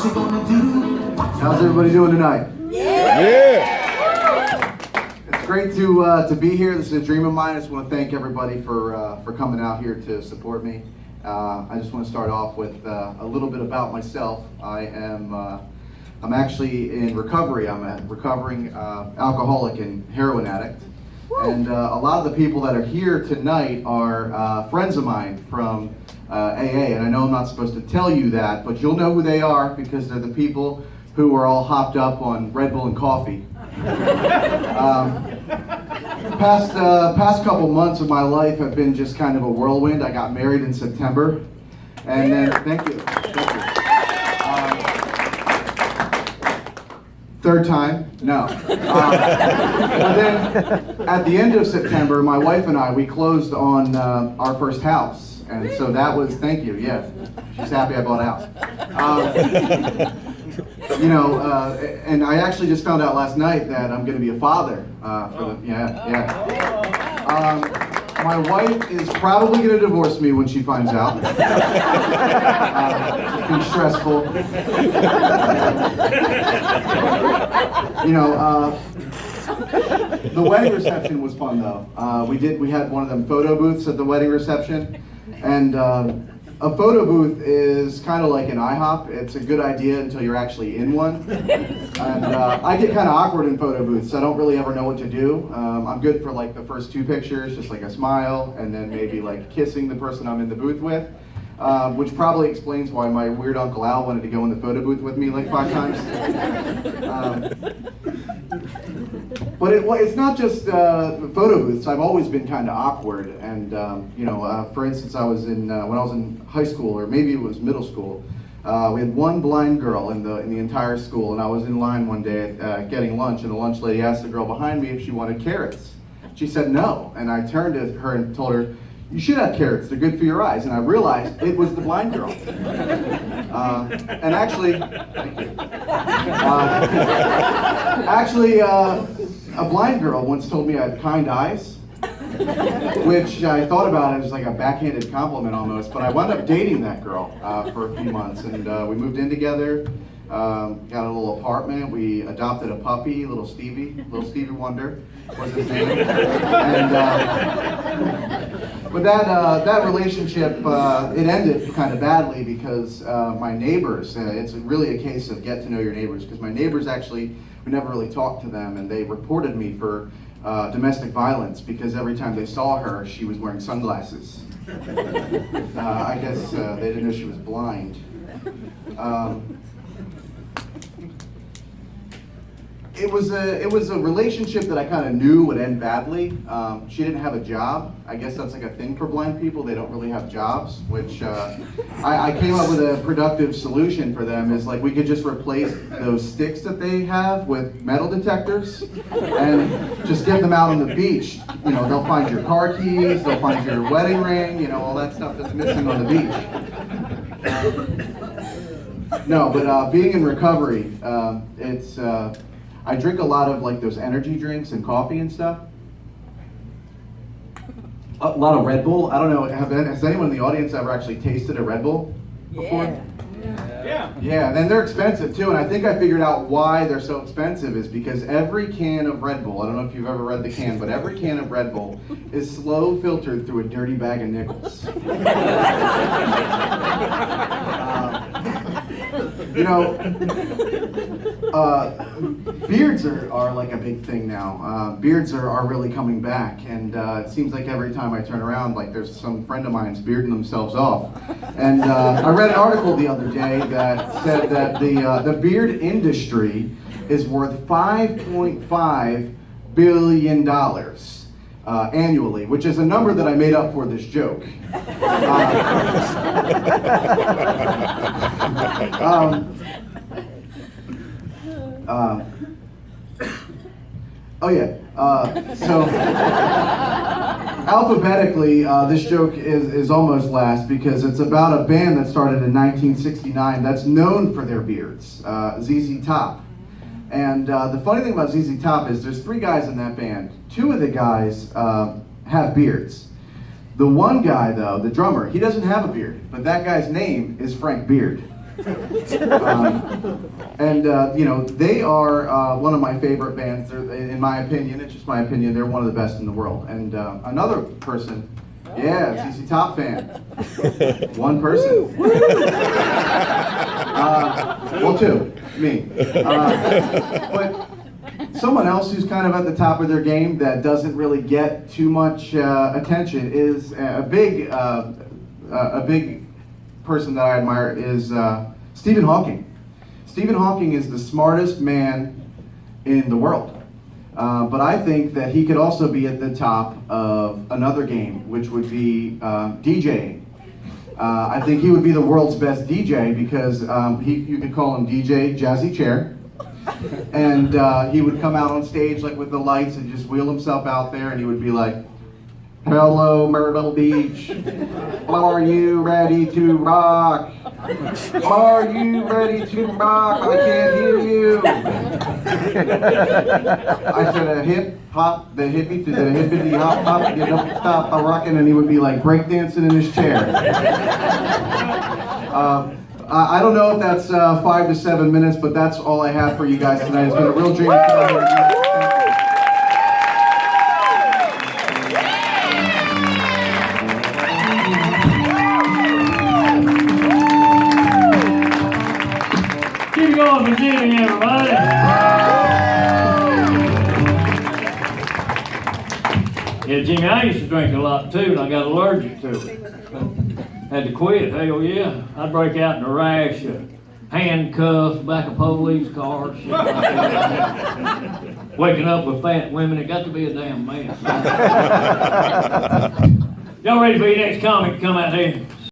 What you gonna do? How's everybody doing tonight? Yeah! It's great to be here. This is a dream of mine. I just want to thank everybody for coming out here to support me. I just want to start off with a little bit about myself. I'm actually in recovery. I'm a recovering alcoholic and heroin addict. And a lot of the people that are here tonight are friends of mine from AA. And I know I'm not supposed to tell you that, but you'll know who they are because they're the people who are all hopped up on Red Bull and coffee. Past couple months of my life have been just kind of a whirlwind. I got married in September, and then thank you. Third time? No. But then at the end of September, my wife and I, we closed on our first house. And so that was, thank you, yeah. She's happy I bought a house. And I actually just found out last night that I'm going to be a father. My wife is probably going to divorce me when she finds out. It's been stressful. The wedding reception was fun though. We had one of them photo booths at the wedding reception, and a photo booth is kind of like an IHOP. It's a good idea until you're actually in one. And I get kind of awkward in photo booths. I don't really ever know what to do. I'm good for like the first two pictures, just like a smile, and then maybe like kissing the person I'm in the booth with, which probably explains why my weird Uncle Al wanted to go in the photo booth with me like 5 times. But it's not just photo booths. I've always been kind of awkward, and for instance, I was when I was in high school, or maybe it was middle school. We had one blind girl in the entire school, and I was in line one day getting lunch, and the lunch lady asked the girl behind me if she wanted carrots. She said no, and I turned to her and told her, "You should have carrots. They're good for your eyes." And I realized it was the blind girl. And actually, thank you. A blind girl once told me I had kind eyes, which I thought about it as like a backhanded compliment almost, but I wound up dating that girl for a few months, and we moved in together, got a little apartment, we adopted a puppy, little Stevie Wonder was his name, and but that relationship, it ended kind of badly because my neighbors, it's really a case of get to know your neighbors, because my neighbors actually, we never really talked to them, and they reported me for domestic violence because every time they saw her, she was wearing sunglasses. I guess they didn't know she was blind. It was a relationship that I kind of knew would end badly. She didn't have a job. I guess that's like a thing for blind people. They don't really have jobs, which I came up with a productive solution for them. Is like we could just replace those sticks that they have with metal detectors and just get them out on the beach. They'll find your car keys, they'll find your wedding ring, all that stuff that's missing on the beach. No, but being in recovery, it's I drink a lot of like those energy drinks and coffee and stuff. A lot of Red Bull. I don't know, has anyone in the audience ever actually tasted a Red Bull before? Yeah, and then they're expensive too, and I think I figured out why they're so expensive is because every can of Red Bull, I don't know if you've ever read the can, but every can of Red Bull is slow filtered through a dirty bag of nickels. Beards are like a big thing now. Beards are really coming back, and it seems like every time I turn around, like there's some friend of mine's bearding themselves off. And I read an article the other day that said that the beard industry is worth $5.5 billion annually, which is a number that I made up for this joke. So alphabetically, this joke is almost last because it's about a band that started in 1969 that's known for their beards, ZZ Top. And the funny thing about ZZ Top is there's 3 guys in that band. 2 of the guys have beards. The one guy, though, the drummer, he doesn't have a beard, but that guy's name is Frank Beard. You know, they are one of my favorite bands. They're, in my opinion, it's just my opinion, they're one of the best in the world. And another person, yeah, ZZ Top fan. One person. Well, two, me. But someone else who's kind of at the top of their game that doesn't really get too much attention is a big person that I admire is Stephen Hawking. Stephen Hawking is the smartest man in the world. But I think that he could also be at the top of another game, which would be DJing. I think he would be the world's best DJ because you could call him DJ Jazzy Chair. And he would come out on stage like with the lights and just wheel himself out there, and he would be like, "Hello, Myrtle Beach. Are you ready to rock? Are you ready to rock? I can't hear you." I said, "A hip hop, the hippie to the hippity hop hop, you don't stop rocking," and he would be like breakdancing in his chair. I don't know if that's 5 to 7 minutes, but that's all I have for you guys tonight. It's been a real dream to come out here. Keep it going for Jimmy, everybody. Yeah, Jimmy, I used to drink a lot too, and I got allergic to it. Had to quit, hell yeah. I'd break out in a rash, handcuffs, back of police cars, shit like that. Waking up with fat women, it got to be a damn mess. Y'all ready for your next comic to come out here?